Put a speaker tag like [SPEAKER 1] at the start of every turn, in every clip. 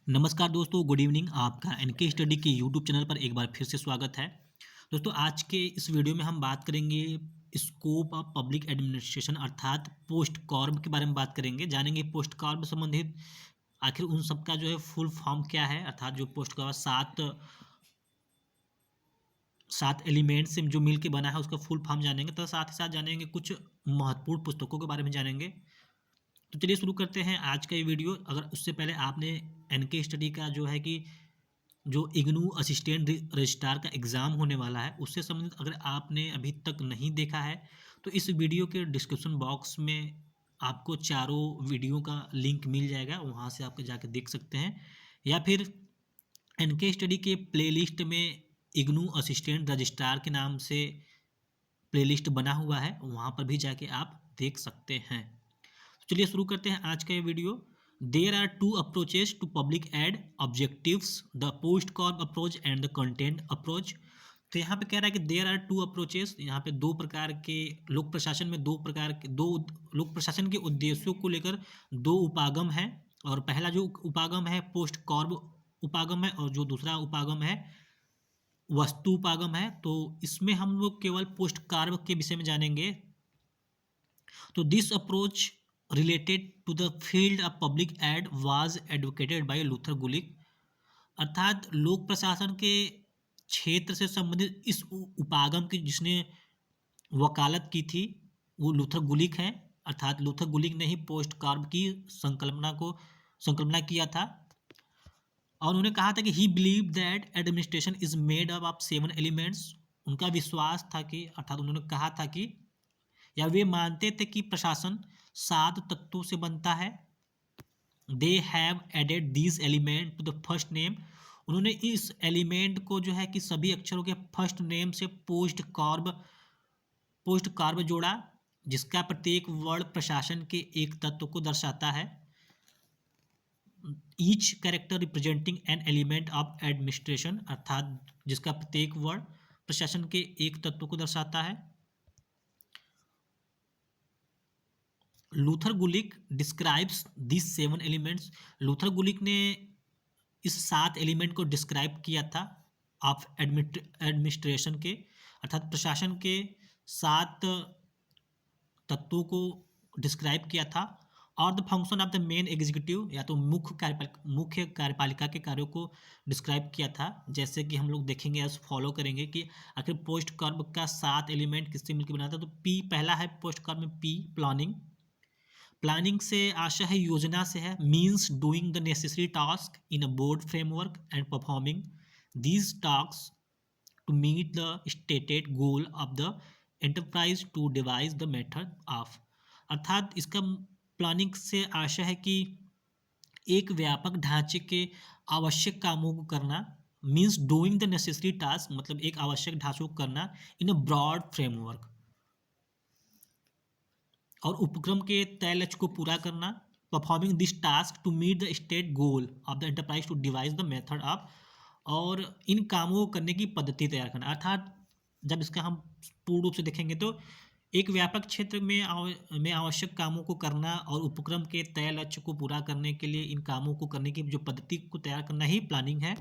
[SPEAKER 1] नमस्कार दोस्तों, good evening. आपका एनके स्टडी के यूट्यूब चैनल पर एक बार फिर से स्वागत है। दोस्तों, आज के इस वीडियो में हम बात करेंगे स्कोप ऑफ पब्लिक एडमिनिस्ट्रेशन अर्थात पोस्ट कॉर्ब के बारे में बात करेंगे। जानेंगे पोस्ट कॉर्ब संबंधित आखिर उन सब का जो है फुल फॉर्म क्या है, अर्थात जो पोस्ट कॉर्ब सात सात एलिमेंट से जो मिल के बना है उसका फुल फॉर्म जानेंगे, तथा साथ ही साथ जानेंगे कुछ महत्वपूर्ण पुस्तकों के बारे में जानेंगे। तो चलिए शुरू करते हैं आज का ये वीडियो। अगर उससे पहले आपने एनके स्टडी का जो है कि जो इग्नू असिस्टेंट रजिस्ट्रार का एग्ज़ाम होने वाला है उससे संबंधित अगर आपने अभी तक नहीं देखा है तो इस वीडियो के डिस्क्रिप्शन बॉक्स में आपको चारों वीडियो का लिंक मिल जाएगा, वहाँ से आप जाके देख सकते हैं। या फिर एनके स्टडी के प्लेलिस्ट में इग्नू असिस्टेंट रजिस्ट्रार के नाम से प्लेलिस्ट बना हुआ है, वहाँ पर भी जाके आप देख सकते हैं। तो चलिए शुरू करते हैं आज का ये video. There are two approaches to public ad objectives, the POSDCORB approach and the content approach. तो यहाँ पे कह रहा है कि देयर आर टू अप्रोचेस, यहाँ पे दो प्रकार के लोक प्रशासन में दो लोक प्रशासन के उद्देश्यों को लेकर दो उपागम है। और पहला जो उपागम है पोस्ट कॉर्ब उपागम है, और जो दूसरा उपागम है वस्तु उपागम है। तो इसमें हम लोग केवल पोस्ट कॉर्ब के विषय में जानेंगे। तो this approach related to the field of public ad was advocated by Luther Gulick, अर्थात लोक प्रशासन के क्षेत्र से संबंधित इस उपागम की जिसने वकालत की थी वो लूथर गुलिक है। अर्थात लूथर गुलिक ने ही पोस्ट कॉर्ब की संकल्पना किया था। और उन्होंने कहा था कि ही believe that administration is made up of 7 elements. उनका विश्वास था कि, अर्थात उन्होंने कहा था कि, या वे मानते थे कि प्रशासन 7 तत्वों से बनता है। They have added these element to the first name. उन्होंने इस एलिमेंट को जो है कि सभी अक्षरों के फर्स्ट नेम से पोस्ट कॉर्ब जोड़ा, जिसका प्रत्येक वर्ण प्रशासन के एक तत्व को दर्शाता है। Each character representing an element of administration, अर्थात जिसका प्रत्येक वर्ण प्रशासन के एक तत्व को दर्शाता है। Luther Gulick describes this 7 elements. Luther Gulick ने इस 7 एलिमेंट को डिस्क्राइब किया था ऑफ एडमिनिस्ट्रेशन के, अर्थात प्रशासन के 7 तत्वों को डिस्क्राइब किया था। और the function of the main executive, या तो मुख्य कार्यपालिका के कार्यों को डिस्क्राइब किया था। जैसे कि हम लोग देखेंगे आज फॉलो करेंगे कि आखिर पोस्ट कॉर्ब का 7 एलिमेंट किससे मिलकर बना था। तो पी पहला है पोस्ट कॉर्ब में, पी प्लानिंग। प्लानिंग से आशा है योजना से है। Means doing the necessary task in a board framework and performing these task to meet the stated goal of the enterprise to devise the method of, अर्थात इसका प्लानिंग से आशा है कि एक व्यापक ढांचे के आवश्यक कामों को करना। Means doing the necessary task मतलब एक आवश्यक ढांचों को करना इन अ ब्रॉड फ्रेमवर्क, और उपक्रम के तय लक्ष्य को पूरा करना। Performing this task to meet the state goal of the enterprise to devise the method of, और इन कामों को करने की पद्धति तैयार करना। अर्थात जब इसका हम पूर्ण रूप से देखेंगे तो एक व्यापक क्षेत्र में आवश्यक कामों को करना और उपक्रम के तय लक्ष्य को पूरा करने के लिए इन कामों को करने की जो पद्धति को तैयार करना ही प्लानिंग है।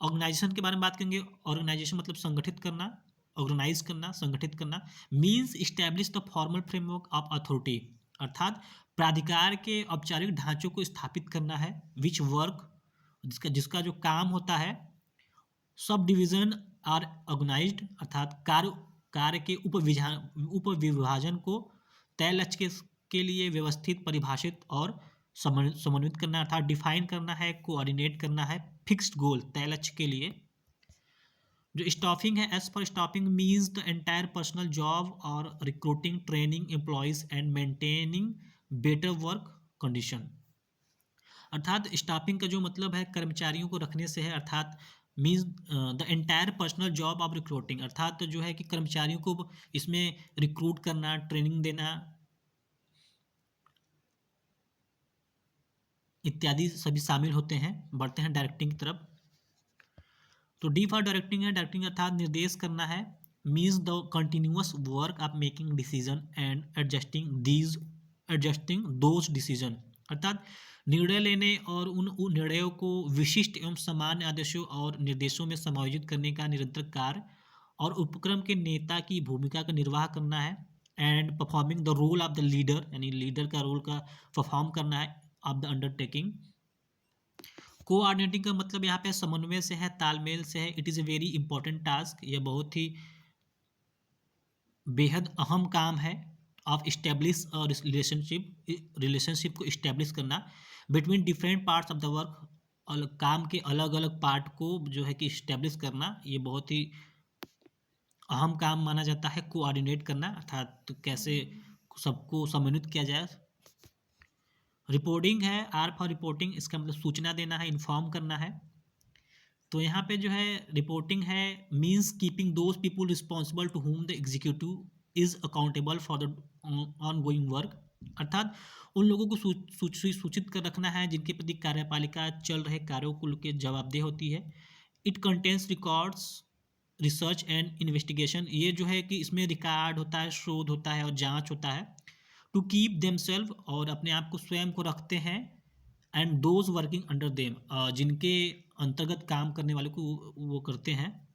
[SPEAKER 1] ऑर्गेनाइजेशन के बारे में बात करेंगे। ऑर्गेनाइजेशन मतलब संगठित करना, ऑर्गेनाइज करना, संगठित करना। Means establish the formal framework of authority, अर्थात प्राधिकार के औपचारिक ढांचों को स्थापित करना है। विच वर्क, जिसका जो काम होता है। सब डिवीजन आर ऑर्गेनाइज्ड, अर्थात कार्य के उपविभाजन को तय लक्ष्य के लिए व्यवस्थित, परिभाषित और समन्वित करना, अर्थात डिफाइन करना है, कोऑर्डिनेट करना है फिक्स्ड गोल तय लक्ष्य के लिए। जो स्टाफिंग है, as per staffing means the entire personnel job और recruiting, training employees and maintaining better work condition, अर्थात स्टाफिंग का जो मतलब है कर्मचारियों को रखने से है। अर्थात means the entire personnel job of recruiting, अर्थात जो है कि कर्मचारियों को इसमें रिक्रूट करना, ट्रेनिंग देना इत्यादि सभी शामिल होते हैं। बढ़ते हैं डायरेक्टिंग की तरफ। तो डी फॉर डायरेक्टिंग है, डायरेक्टिंग अर्थात निर्देश करना है। Means the continuous work of making decision and adjusting those decision, अर्थात निर्णय लेने और उन निर्णयों को विशिष्ट एवं सामान्य आदेशों और निर्देशों में समायोजित करने का निरंतर कार्य और उपक्रम के नेता की भूमिका का निर्वाह करना है। And performing the role of the leader, यानी लीडर का रोल का परफॉर्म करना है ऑफ द अंडरटेकिंग। कोऑर्डिनेटिंग का मतलब यहाँ पे समन्वय से है, तालमेल से है। It is a very important task, यह बहुत ही बेहद अहम काम है। ऑफ इस्टेब्लिश और रिलेशनशिप को इस्टेब्लिश करना between different parts of the work, और काम के अलग अलग पार्ट को जो है कि इस्टेब्लिश करना, ये बहुत ही अहम काम माना जाता है। कोऑर्डिनेट करना अर्थात तो कैसे सबको समन्वित किया जाए। रिपोर्टिंग है, आर फॉर रिपोर्टिंग, इसका मतलब सूचना देना है, इन्फॉर्म करना है। तो यहाँ पे जो है रिपोर्टिंग है means keeping those people responsible to whom the executive is accountable for the ongoing work, अर्थात उन लोगों को सूचित कर रखना है जिनके प्रति कार्यपालिका चल रहे कार्यों को लेकर जवाबदेह होती है। It contains records, research and investigation, ये जो है कि इसमें रिकॉर्ड होता है, शोध होता है और जांच होता है। टू कीप देमसेल्फ, और अपने आप को स्वयं को रखते हैं। And those working under them, जिनके अंतर्गत काम करने वाले को वो करते हैं।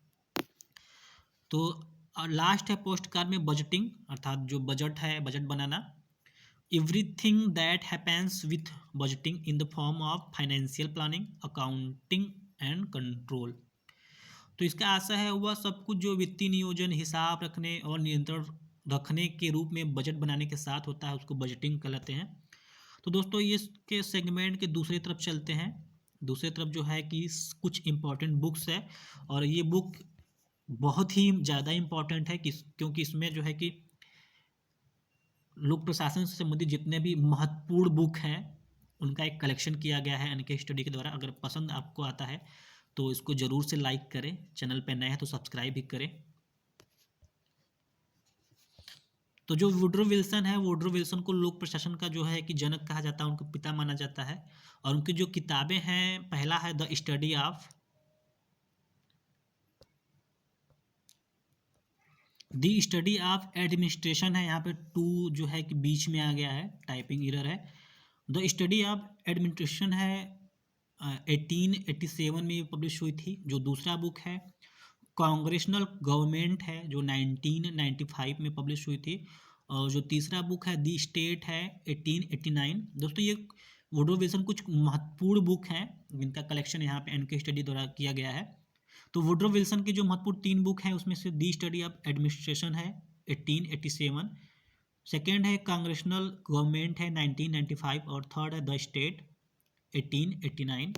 [SPEAKER 1] तो लास्ट है पोस्ट कार्ड में बजटिंग, अर्थात जो बजट है, budget banana. Everything that happens with budgeting in the form of financial planning, accounting and control. तो इसका आशा है वह सब कुछ जो वित्तीय नियोजन, हिसाब रखने और नियंत्रण रखने के रूप में बजट बनाने के साथ होता है, उसको बजटिंग कहलाते हैं। तो दोस्तों ये के सेगमेंट के दूसरी तरफ चलते हैं। दूसरी तरफ जो है कि कुछ इम्पॉर्टेंट बुक्स है, और ये बुक बहुत ही ज़्यादा इम्पॉर्टेंट है क्योंकि इसमें जो है कि लोक प्रशासन से संबंधित जितने भी महत्वपूर्ण बुक हैं उनका एक कलेक्शन किया गया है एनके स्टडी के द्वारा। अगर पसंद आपको आता है तो इसको ज़रूर से लाइक करें, चैनल पर नए हैं तो सब्सक्राइब भी करें। तो जो वुड्रो विल्सन है, वुड्रो विल्सन को लोक प्रशासन का जो है कि जनक कहा जाता है, उनको पिता माना जाता है। और उनकी जो किताबें हैं, पहला है द स्टडी ऑफ एडमिनिस्ट्रेशन है, यहाँ पे टू जो है कि बीच में आ गया है, टाइपिंग एरर है। द स्टडी ऑफ एडमिनिस्ट्रेशन है 1887 में पब्लिश हुई थी। जो दूसरा बुक है कांग्रेशनल गवर्नमेंट है, जो 1995 में पब्लिश हुई थी। और जो तीसरा बुक है दी स्टेट है 1889। दोस्तों ये वुड्रो विल्सन कुछ महत्वपूर्ण बुक हैं जिनका कलेक्शन यहाँ पे एनके स्टडी द्वारा किया गया है। तो वुड्रो विल्सन की जो महत्वपूर्ण 3 बुक हैं उसमें से दी स्टडी ऑफ एडमिनिस्ट्रेशन है 1887, सेकेंड है कांग्रेशनल गवर्नमेंट है 1995, और थर्ड है द स्टेट 1889।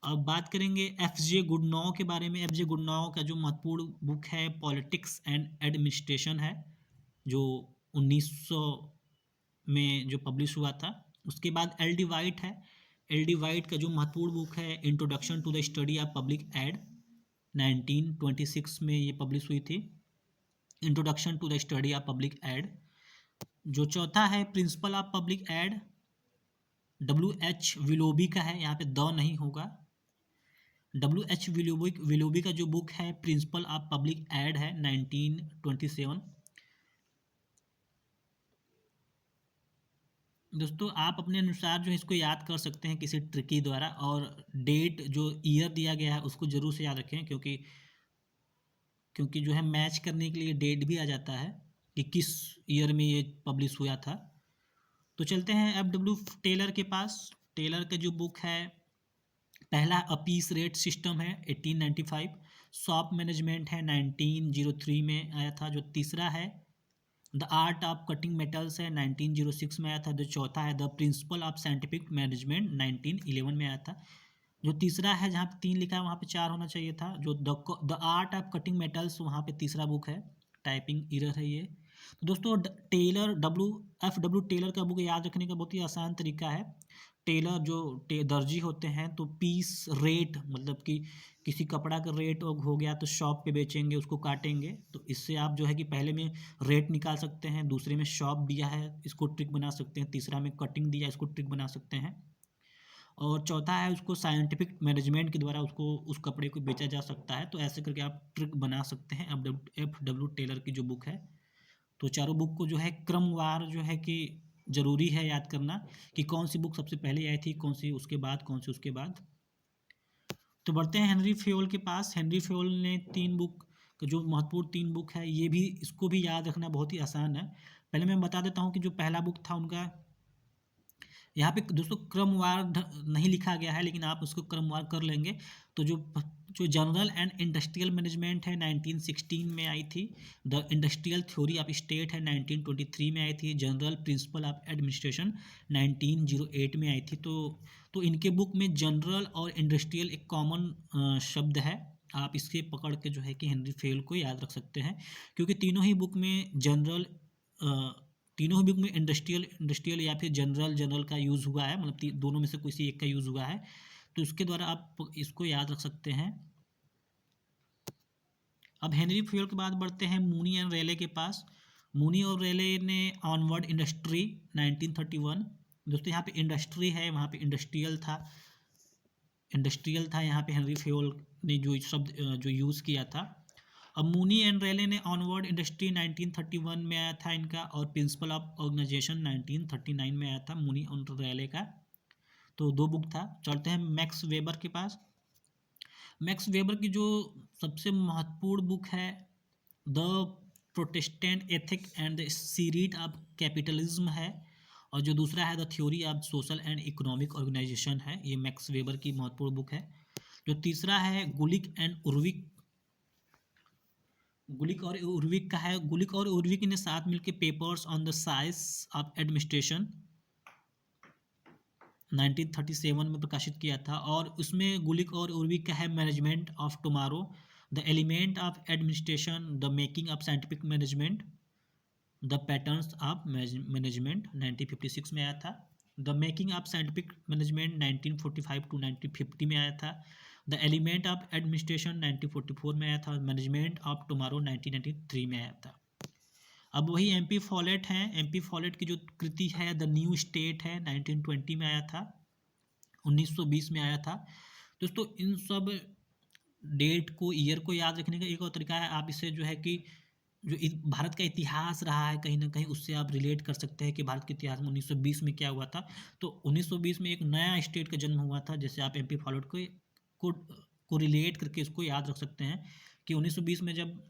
[SPEAKER 1] अब बात करेंगे एफ.जे. गुडनॉ के बारे में। एफ.जे. गुडनॉ का जो महत्वपूर्ण बुक है पॉलिटिक्स एंड एडमिनिस्ट्रेशन है, जो 1900 में जो पब्लिश हुआ था। उसके बाद एल डी वाइट है। एल डी वाइट का जो महत्वपूर्ण बुक है introduction to the study of public ad, 1926 में ये पब्लिश हुई थी, introduction to the study of public ad. जो चौथा है principle of public ad, W.H. Willoughby का है, यहाँ पे द नहीं होगा। W.H. विलोबी का जो बुक है प्रिंसिपल ऑफ पब्लिक एड है 1927। दोस्तों आप अपने अनुसार जो है इसको याद कर सकते हैं किसी ट्रिकी द्वारा, और डेट जो ईयर दिया गया है उसको ज़रूर से याद रखें, क्योंकि जो है मैच करने के लिए डेट भी आ जाता है कि किस ईयर में ये पब्लिश हुआ था। तो चलते हैं F.W. टेलर के पास। टेलर का जो बुक है पहला अपीस रेट सिस्टम है 1895, शॉप मैनेजमेंट है 1903 में आया था। जो तीसरा है the art of cutting metals है 1906 में आया था। जो चौथा है the principle of scientific management 1911 में आया था। जो तीसरा है, जहाँ पे 3 लिखा है वहाँ पे 4 होना चाहिए था, जो the art of cutting metals, वहाँ पे तीसरा बुक है, टाइपिंग एरर है ये। तो दोस्तों टेलर F.W. टेलर का बुक याद रखने का बहुत ही आसान तरीका है। टेलर जो दर्जी होते हैं, तो पीस रेट मतलब कि किसी कपड़ा का रेट हो गया तो शॉप पे बेचेंगे, उसको काटेंगे, तो इससे आप जो है कि पहले में रेट निकाल सकते हैं, दूसरे में शॉप दिया है इसको ट्रिक बना सकते हैं, तीसरा में कटिंग दिया इसको ट्रिक बना सकते हैं, और चौथा है उसको साइंटिफिक मैनेजमेंट के द्वारा उसको उस कपड़े को बेचा जा सकता है। तो ऐसे करके आप ट्रिक बना सकते हैं F.W. टेलर की जो बुक है। तो चारों बुक को जो है क्रमवार जो है कि ज़रूरी है याद करना कि कौन सी बुक सबसे पहले आई थी, कौन सी उसके बाद, कौन सी उसके बाद। तो बढ़ते हैं हेनरी फेयोल के पास। हेनरी फेयोल ने 3 बुक, जो महत्वपूर्ण 3 बुक है, ये भी, इसको भी याद रखना बहुत ही आसान है। पहले मैं बता देता हूँ कि जो पहला बुक था उनका, यहाँ पे दोस्तों क्रमवार नहीं लिखा गया है, लेकिन आप उसको क्रमवार कर लेंगे। तो जो जनरल एंड इंडस्ट्रियल मैनेजमेंट है 1916 में आई थी। The industrial theory of state है 1923 में आई थी। जनरल प्रिंसिपल ऑफ एडमिनिस्ट्रेशन 1908 में आई थी। तो इनके बुक में जनरल और इंडस्ट्रियल एक कॉमन शब्द है। आप इसके पकड़ के जो है कि हेनरी फेयोल को याद रख सकते हैं, क्योंकि तीनों ही बुक में जनरल, तीनों ही बुक में इंडस्ट्रियल या फिर जनरल का यूज़ हुआ है, मतलब दोनों में से किसी एक का यूज़ हुआ है। तो इसके द्वारा आप इसको याद रख सकते हैं। अब हेनरी फ्यूल के बाद बढ़ते हैं मूनी एंड रेले के पास। मूनी और रेले ने ऑनवर्ड इंडस्ट्री 1931, दोस्तों यहाँ पे इंडस्ट्री है, वहाँ पे इंडस्ट्रियल था यहाँ पे हेनरी फ्यूल ने जो शब्द जो यूज़ किया था। अब मूनी एंड रेले ने ऑनवर्ड इंडस्ट्री 1931 में आया था इनका, और प्रिंसिपल ऑफ ऑर्गेनाइजेशन 1939 में आया था मूनी और रेले का। तो 2 बुक था। चलते हैं मैक्स वेबर के पास। मैक्स वेबर की जो सबसे महत्वपूर्ण बुक है, the Protestant ethic and the spirit of capitalism है, और जो दूसरा है the theory of social and economic organization है। ये मैक्स वेबर की महत्वपूर्ण बुक है। जो तीसरा है गुलिक एंड उर्विक, गुलिक और उर्विक का है। गुलिक और उर्विक ने साथ मिलकर papers on the science of administration 1937 में प्रकाशित किया था, और उसमें गुलिक और उर्विक का है management of tomorrow, the element of administration, the making of scientific management, the patterns of management 1956 में आया था। The making of scientific management 1945 to 1950 में आया था। द एलिमेंट ऑफ एडमिनिस्ट्रेशन 1944 में आया था, और मैनेजमेंट ऑफ टुमारो 1993 में आया था। अब वही एमपी फॉलेट हैं। एमपी फॉलेट की जो कृति है द न्यू स्टेट है 1920 में आया था, 1920 में आया था। दोस्तों इन सब डेट को, ईयर को याद रखने का एक और तरीका है, आप इसे जो है कि जो भारत का इतिहास रहा है कहीं ना कहीं उससे आप रिलेट कर सकते हैं कि भारत के इतिहास में 1920 में क्या हुआ था। तो 1920 में एक नया स्टेट का जन्म हुआ था, जैसे आप एमपी फॉलोड को रिलेट करके इसको याद रख सकते हैं कि 1920 में जब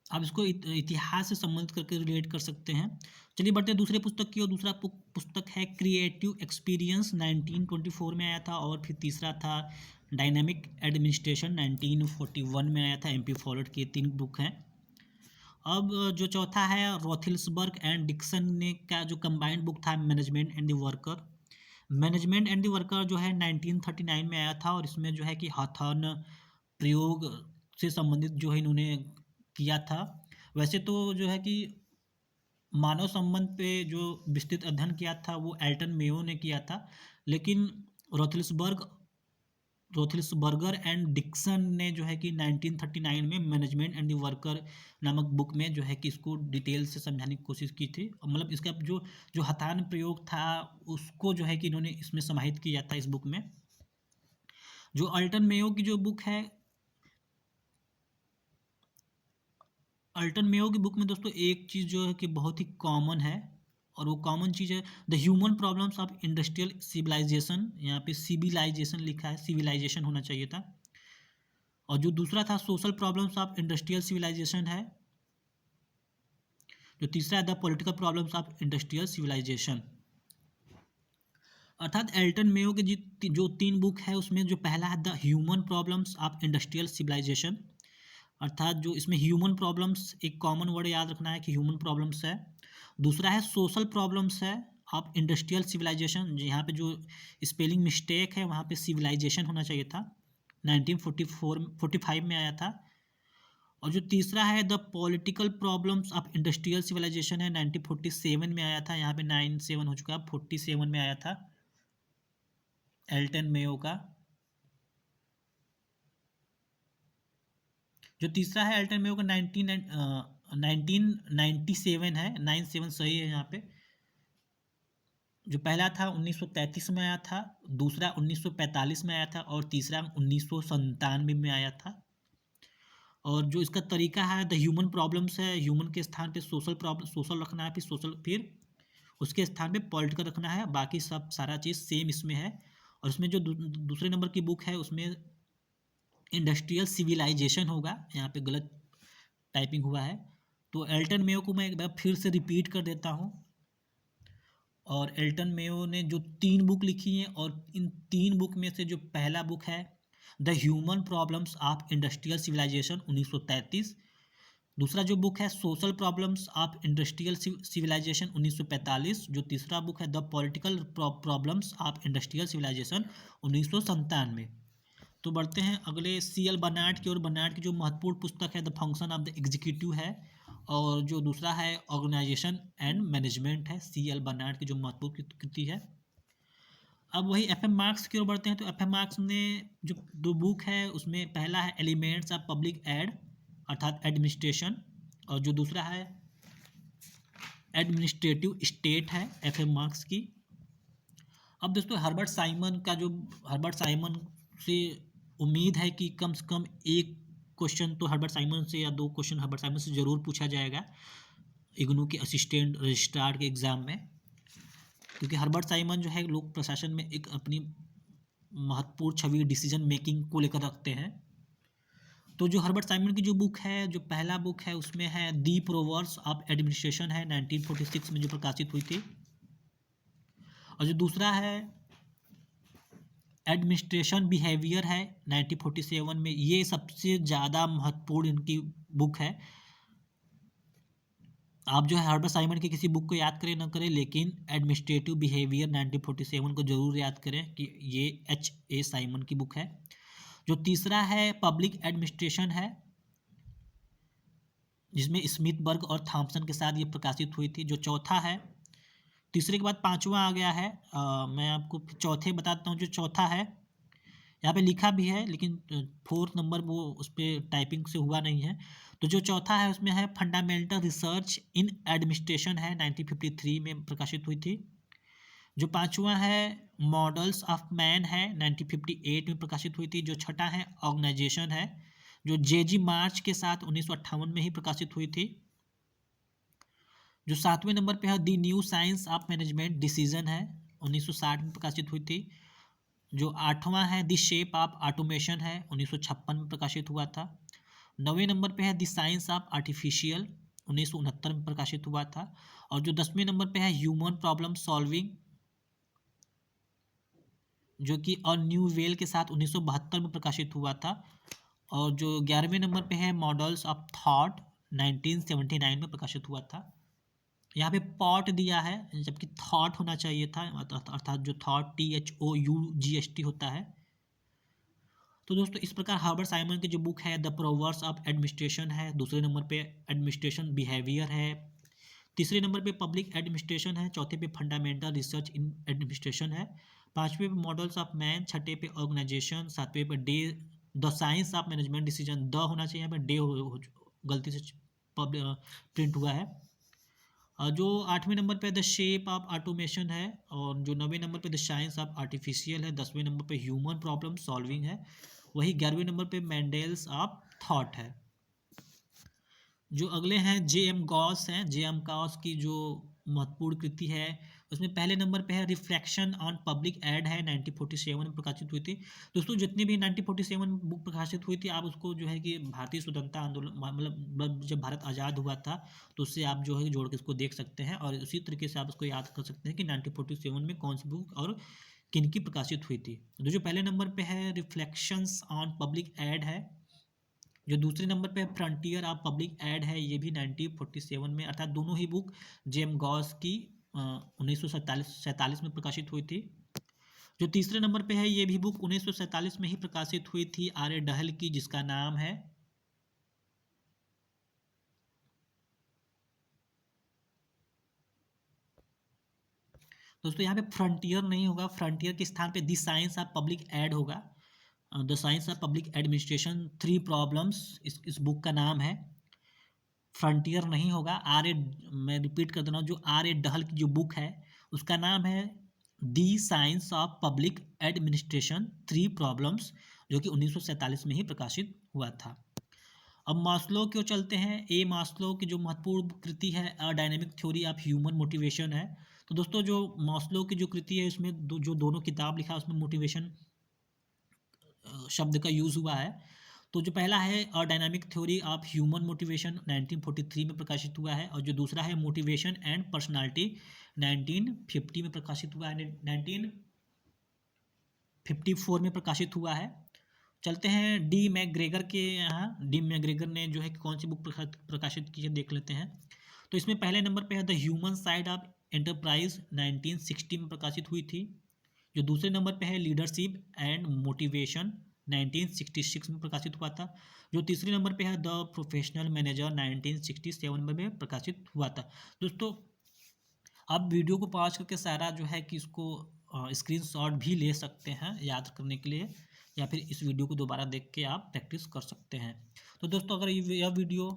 [SPEAKER 1] आप इसको इतिहास से संबंधित करके रिलेट कर सकते हैं। चलिए बढ़ते हैं दूसरे पुस्तक की ओर। दूसरा पुस्तक है क्रिएटिव एक्सपीरियंस 1924 में आया था, और फिर तीसरा था डायनामिक एडमिनिस्ट्रेशन 1941 में आया था। एमपी फॉलोड की 3 बुक हैं। अब जो चौथा है रोथिल्सबर्ग एंड डिक्सन ने का जो कंबाइंड बुक था management and the worker. Management and the worker जो है 1939 में आया था, और इसमें जो है कि हाथन प्रयोग से संबंधित जो है इन्होंने किया था। वैसे तो जो है कि मानव संबंध पे जो विस्तृत अध्ययन किया था वो एल्टन मेयो ने किया था, लेकिन रोथिल्सबर्गर एंड डिक्सन ने जो है कि 1939 में मैनेजमेंट एंड द वर्कर नामक बुक में जो है कि इसको डिटेल से समझाने की कोशिश की थी। मतलब इसका जो जो हथान प्रयोग था उसको जो है कि इन्होंने इसमें समाहित किया था इस बुक में। जो अल्टन मेयो की जो बुक है, अल्टन मेयो की बुक में दोस्तों एक चीज़ जो है कि बहुत ही कॉमन है, और वो कॉमन चीज़ है the human problems of industrial civilisation. यहाँ पे सिविलाइजेशन लिखा है, सिविलाइजेशन होना चाहिए था। और जो दूसरा था social problems of industrial civilisation है। जो तीसरा है the political problems of industrial civilisation. अर्थात एल्टन मेयो के जो 3 बुक है उसमें जो पहला है the human problems of industrial civilisation, अर्थात जो इसमें ह्यूमन प्रॉब्लम्स एक कॉमन वर्ड याद रखना है कि ह्यूमन प्रॉब्लम्स है। दूसरा है सोशल प्रॉब्लम्स है ऑफ इंडस्ट्रियल सिविलाइजेशन, यहाँ पे जो स्पेलिंग मिस्टेक है वहाँ पे सिविलाइजेशन होना चाहिए था, 1945 में आया था। और जो तीसरा है the political problems of industrial civilisation है, 1947 में आया था। यहाँ पे 97 हो चुका है, 47 में आया था एल्टन मेयो का। जो तीसरा है एल्टन मेयो का 1997 है, 97 सही है यहाँ पे। जो पहला था 1933 में आया था, दूसरा 1945 में आया था, और तीसरा 1997 में आया था। और जो इसका तरीका है द ह्यूमन प्रॉब्लम्स है, ह्यूमन के स्थान पे सोशल प्रॉब्लम, सोशल रखना है, फिर उसके स्थान पे पॉलिटिकल रखना है, बाकी सब सारा चीज़ सेम इसमें है। और इसमें जो दूसरे नंबर की बुक है उसमें इंडस्ट्रियल सिविलाइजेशन होगा, यहाँ पे गलत टाइपिंग हुआ है। तो एल्टन मेयो को मैं एक बार फिर से रिपीट कर देता हूँ। और एल्टन मेयो ने जो 3 बुक लिखी हैं, और इन 3 बुक में से जो पहला बुक है the human problems of industrial civilisation 1933, दूसरा जो बुक है social problems of industrial civilisation 1945, जो तीसरा बुक है the political problems of industrial civilisation 1997। तो बढ़ते हैं अगले सी.एल. बर्नार्ड की ओर। बर्नार्ड की जो महत्वपूर्ण पुस्तक है the function of the executive है, और जो दूसरा है ऑर्गेनाइजेशन एंड मैनेजमेंट है, सी.एल. बर्नार्ड की जो महत्वपूर्ण कृति है। अब वही एफ.एम. मार्क्स की ओर बढ़ते हैं। तो एफ.एम. मार्क्स ने जो 2 बुक है उसमें पहला है एलिमेंट्स ऑफ पब्लिक एड अर्थात एडमिनिस्ट्रेशन, और जो दूसरा है एडमिनिस्ट्रेटिव स्टेट है एफ.एम. मार्क्स की। अब दोस्तों हर्बर्ट साइमन से उम्मीद है कि कम से कम एक क्वेश्चन तो हर्बर्ट साइमन से या 2 क्वेश्चन हर्बर्ट साइमन से ज़रूर पूछा जाएगा इग्नू के असिस्टेंट रजिस्ट्रार के एग्ज़ाम में, क्योंकि हर्बर्ट साइमन जो है लोक प्रशासन में एक अपनी महत्वपूर्ण छवि डिसीजन मेकिंग को लेकर रखते हैं। तो जो हर्बर्ट साइमन की जो बुक है, जो पहला बुक है उसमें है दी प्रोवर्ब्स ऑफ एडमिनिस्ट्रेशन है, 1946 में जो प्रकाशित हुई थी। और जो दूसरा है एडमिनिस्ट्रेशन बिहेवियर है 1947 में, ये सबसे ज़्यादा महत्वपूर्ण इनकी बुक है। आप जो है हर्बर्ट साइमन की किसी बुक को याद करें ना करें, लेकिन एडमिनिस्ट्रेटिव बिहेवियर 1947 को जरूर याद करें कि ये H.A. साइमन की बुक है। जो तीसरा है पब्लिक एडमिनिस्ट्रेशन है, जिसमें स्मिथबर्ग और थॉमसन के साथ ये प्रकाशित हुई थी। जो चौथा है, तीसरे के बाद पांचवा आ गया है, मैं आपको चौथे बताता हूँ। जो चौथा है यहाँ पे लिखा भी है, लेकिन 4th नंबर वो उस पर टाइपिंग से हुआ नहीं है। तो जो चौथा है उसमें है फंडामेंटल रिसर्च इन एडमिनिस्ट्रेशन है, 1953 में प्रकाशित हुई थी। जो पांचवा है मॉडल्स ऑफ मैन है, 1958 में प्रकाशित हुई थी। जो छठा है ऑर्गेनाइजेशन है, जो जे.जी. मार्च के साथ 1958 में ही प्रकाशित हुई थी। जो 7वें नंबर पे है the new science of management decision है, 1960 में प्रकाशित हुई थी। जो 8वां है द शेप ऑफ ऑटोमेशन है, 1956 में प्रकाशित हुआ था। 9वें नंबर पे है द साइंस ऑफ आर्टिफिशियल, 1969 में प्रकाशित हुआ था। और जो 10वें नंबर पे है ह्यूमन प्रॉब्लम सॉल्विंग, जो कि और न्यू वेल के साथ 1972 में प्रकाशित हुआ था। और जो 11वें नंबर पे है मॉडल्स ऑफ थॉट, 1979 में प्रकाशित हुआ था। यहाँ पे पॉट दिया है जबकि थॉट होना चाहिए था, अर्थात जो थॉट THOUGHT होता है। तो दोस्तों इस प्रकार हर्बर्ट साइमन की जो बुक है द प्रोवर्ब्स ऑफ एडमिनिस्ट्रेशन है, दूसरे नंबर पे एडमिनिस्ट्रेशन बिहेवियर है, तीसरे नंबर पे पब्लिक एडमिनिस्ट्रेशन है, चौथे पे फंडामेंटल रिसर्च इन एडमिनिस्ट्रेशन है, पांचवें पे मॉडल्स ऑफ मैन, छठे पे ऑर्गेनाइजेशन, सातवें पे the science of management decision, the होना चाहिए, यहाँ पे गलती से प्रिंट हुआ है। जो 8वें नंबर पे द शेप ऑफ ऑटोमेशन है, और जो 9वें नंबर पे द साइंस ऑफ आर्टिफिशियल है, 10वें नंबर पे ह्यूमन प्रॉब्लम सॉल्विंग है, वही 11वें नंबर पे मेंडेल्स ऑफ थॉट है। जो अगले हैं J.M. गॉस हैं। J.M. गॉस की जो महत्वपूर्ण कृति है उसमें पहले नंबर पे है रिफ्लेक्शन ऑन पब्लिक एड है, 1947 में प्रकाशित हुई थी। दोस्तों जितनी भी 1947 बुक प्रकाशित हुई थी, आप उसको जो है कि भारतीय स्वतंत्रता आंदोलन मतलब जब भारत आज़ाद हुआ था तो उससे आप जो है जोड़ के इसको देख सकते हैं, और उसी तरीके से आप उसको याद कर सकते हैं कि 1947 में कौन सी बुक और किन की प्रकाशित हुई थी। तो जो पहले नंबर पर है रिफ्लेक्शंस ऑन पब्लिक एड है, जो दूसरे नंबर पे फ्रंटियर ऑफ पब्लिक एड है, ये भी 1947 में, अर्थात दोनों ही बुक जेम गॉस की 1947 में प्रकाशित हुई थी। जो तीसरे नंबर पे है ये भी बुक 1947 में ही प्रकाशित हुई थी, R.A. डहल की, जिसका नाम है दोस्तों यहाँ पे फ्रंटियर नहीं होगा, फ्रंटियर के स्थान पे the science of public ad होगा। The science of public administration 3 problems इस बुक का नाम है, फ्रंटियर नहीं होगा। मैं रिपीट कर दे रहा हूँ, जो R.A. डहल की जो बुक है उसका नाम है the science of public administration 3 problems, जो कि 1947 में ही प्रकाशित हुआ था। अब मास्लो क्यों चलते हैं, ए मास्लो की जो महत्वपूर्ण कृति है dynamic theory of human motivation है। तो दोस्तों जो मास्लो की जो कृति है उसमें जो दोनों किताब लिखा है उसमें मोटिवेशन शब्द का यूज़ हुआ है। तो जो पहला है dynamic theory of human motivation 1943 में प्रकाशित हुआ है, और जो दूसरा है मोटिवेशन एंड पर्सनालिटी 1950 में प्रकाशित हुआ है, 1954 में प्रकाशित हुआ है। चलते हैं डी मैकग्रेगर के यहाँ। डी मैकग्रेगर ने जो है कौन सी बुक प्रकाशित की है देख लेते हैं। तो इसमें पहले नंबर पे है the human side of enterprise 1960 में प्रकाशित हुई थी। जो दूसरे नंबर पे है लीडरशिप एंड मोटिवेशन 1966 में प्रकाशित हुआ था। जो तीसरे नंबर पे है द प्रोफेशनल मैनेजर 1967 में प्रकाशित हुआ था। दोस्तों आप वीडियो को पॉज करके सारा जो है कि इसको स्क्रीनशॉट भी ले सकते हैं याद करने के लिए, या फिर इस वीडियो को दोबारा देख के आप प्रैक्टिस कर सकते हैं। तो दोस्तों अगर यह वीडियो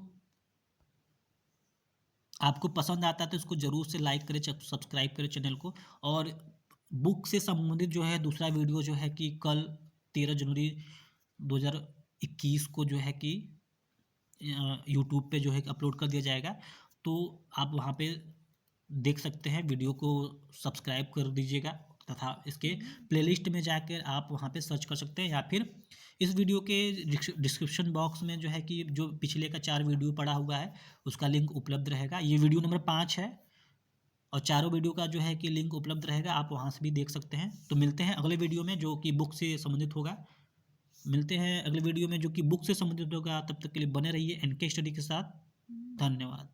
[SPEAKER 1] आपको पसंद आता है तो इसको ज़रूर से लाइक करें, सब्सक्राइब करें चैनल को। और बुक से संबंधित जो है दूसरा वीडियो जो है कि कल 13 जनवरी 2021 को जो है कि यूट्यूब पे जो है अपलोड कर दिया जाएगा, तो आप वहाँ पे देख सकते हैं। वीडियो को सब्सक्राइब कर दीजिएगा तथा इसके प्लेलिस्ट में जाकर आप वहाँ पे सर्च कर सकते हैं, या फिर इस वीडियो के डिस्क्रिप्शन बॉक्स में जो है कि जो पिछले का 4 वीडियो पड़ा हुआ है उसका लिंक उपलब्ध रहेगा। ये वीडियो नंबर 5 है और चारों वीडियो का जो है कि लिंक उपलब्ध रहेगा, आप वहाँ से भी देख सकते हैं। तो मिलते हैं अगले वीडियो में जो कि बुक से संबंधित होगा। मिलते हैं अगले वीडियो में जो कि बुक से संबंधित होगा। तब तक के लिए बने रहिए एनके स्टडी के साथ। धन्यवाद।